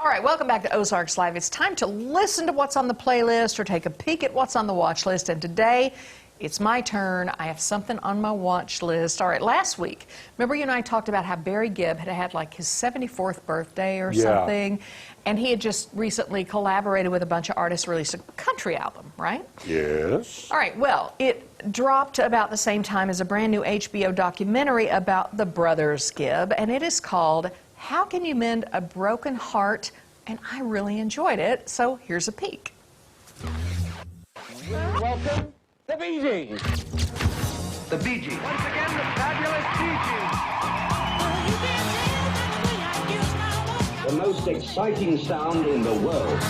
All right, welcome back to Ozarks Live. It's time to listen to what's on the playlist or take a peek at what's on the watch list. And today, it's my turn. I have something on my watch list. All right, last week, remember you and I talked about how Barry Gibb had like his 74th birthday or something? And he had just recently collaborated with a bunch of artists, released a country album, right? Yes. All right, well, it dropped about the same time as a brand new HBO documentary about the brothers Gibb, and it is called How Can You Mend a Broken Heart? And I really enjoyed it, so here's a peek. Welcome, the Bee Gees. The Bee Gees. Once again, the fabulous Bee Gees. The most exciting sound in the world.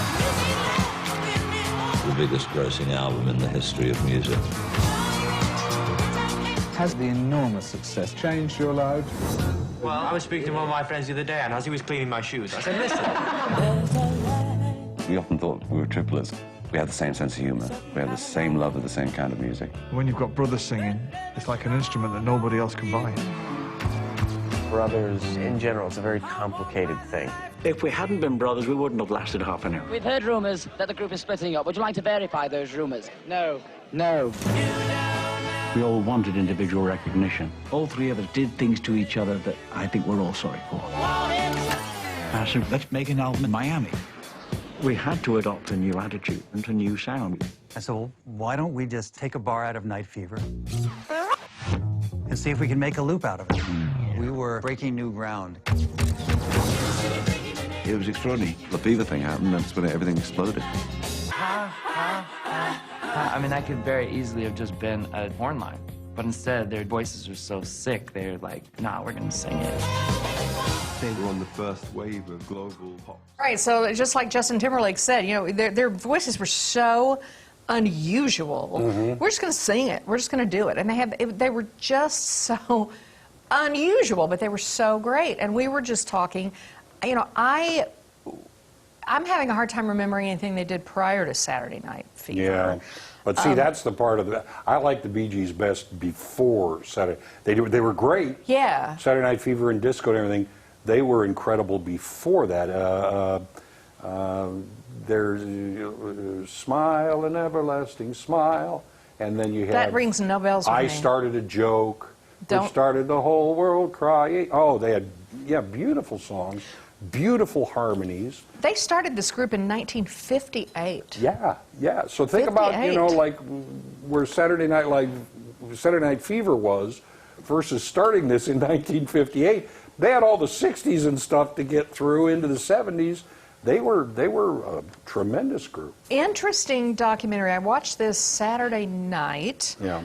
The biggest grossing album in the history of music. Has the enormous success changed your life? Well, I was speaking to one of my friends the other day, and as he was cleaning my shoes, I said, listen. We often thought we were triplets. We had the same sense of humor. We had the same love of the same kind of music. When you've got brothers singing, it's like an instrument that nobody else can buy. Brothers, in general, it's a very complicated thing. If we hadn't been brothers, we wouldn't have lasted half an hour. We've heard rumours that the group is splitting up. Would you like to verify those rumours? No. No. We all wanted individual recognition. All three of us did things to each other that I think we're all sorry for. So let's make an album in Miami. We had to adopt a new attitude and a new sound. I said, well, why don't we just take a bar out of Night Fever and see if we can make a loop out of it? We were breaking new ground. It was extraordinary. The Fever thing happened, and that's when everything exploded. I mean, that could very easily have just been a horn line. But instead, their voices were so sick, they're like, nah, we're going to sing it. They were on the first wave of global pop. All right, so just like Justin Timberlake said, you know, their voices were so unusual. We're just going to sing it. We're just going to do it. And they were just so unusual, but they were so great. And we were just talking, you know, I'm having a hard time remembering anything they did prior to Saturday Night Fever. Yeah, but see, that's the part of I like the Bee Gees best before Saturday. They were great. Yeah. Saturday Night Fever and disco and everything, they were incredible before that. There's Smile, an Everlasting Smile, and then you have... That rings no bells with I me. Started a Joke, Don't... which started the whole world crying. Oh, they had, beautiful songs. Beautiful harmonies. They started this group in 1958. Yeah. So think about, you know, like where Saturday Night Fever was versus starting this in 1958. They had all the 60s and stuff to get through into the 70s. They were a tremendous group. Interesting documentary. I watched this Saturday night. Yeah.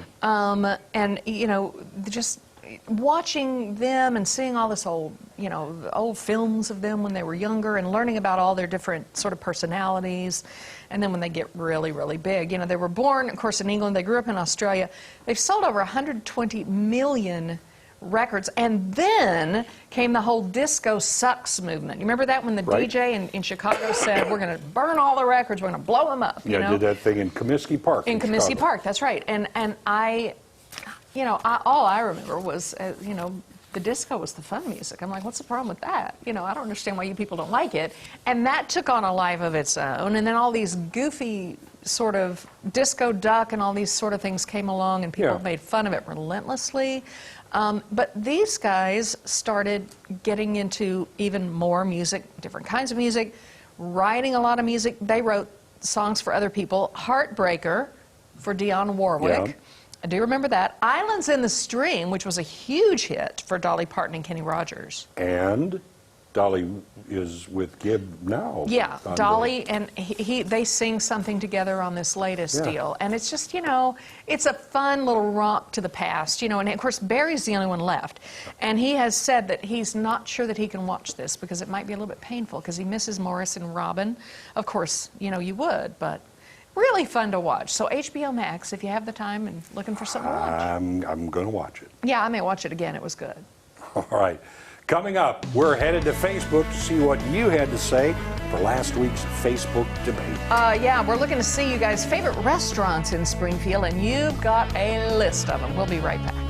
And, you know, just watching them and seeing all this old, you know, old films of them when they were younger and learning about all their different sort of personalities. And then when they get really, really big, you know, they were born, of course, in England. They grew up in Australia. They've sold over 120 million records. And then came the whole disco sucks movement. You remember that when the DJ in Chicago said, we're going to burn all the records, we're going to blow them up, you know? Did that thing in Comiskey Park. In Comiskey Park, that's right. And I... You know, all I remember was, you know, the disco was the fun music. I'm like, what's the problem with that? You know, I don't understand why you people don't like it. And that took on a life of its own. And then all these goofy sort of disco duck and all these sort of things came along, and people made fun of it relentlessly. But these guys started getting into even more music, different kinds of music, writing a lot of music. They wrote songs for other people. Heartbreaker for Dionne Warwick. Yeah. I do remember that. Islands in the Stream, which was a huge hit for Dolly Parton and Kenny Rogers. And Dolly is with Gibb now. Yeah, Dolly and they sing something together on this latest deal. And it's just, you know, it's a fun little romp to the past, you know. And of course, Barry's the only one left. And he has said that he's not sure that he can watch this because it might be a little bit painful because he misses Morris and Robin. Of course, you know, you would, but... Really fun to watch. So HBO Max, if you have the time and looking for something to watch. I'm going to watch it. Yeah, I may watch it again. It was good. All right. Coming up, we're headed to Facebook to see what you had to say for last week's Facebook debate. Yeah, we're looking to see you guys' favorite restaurants in Springfield, and you've got a list of them. We'll be right back.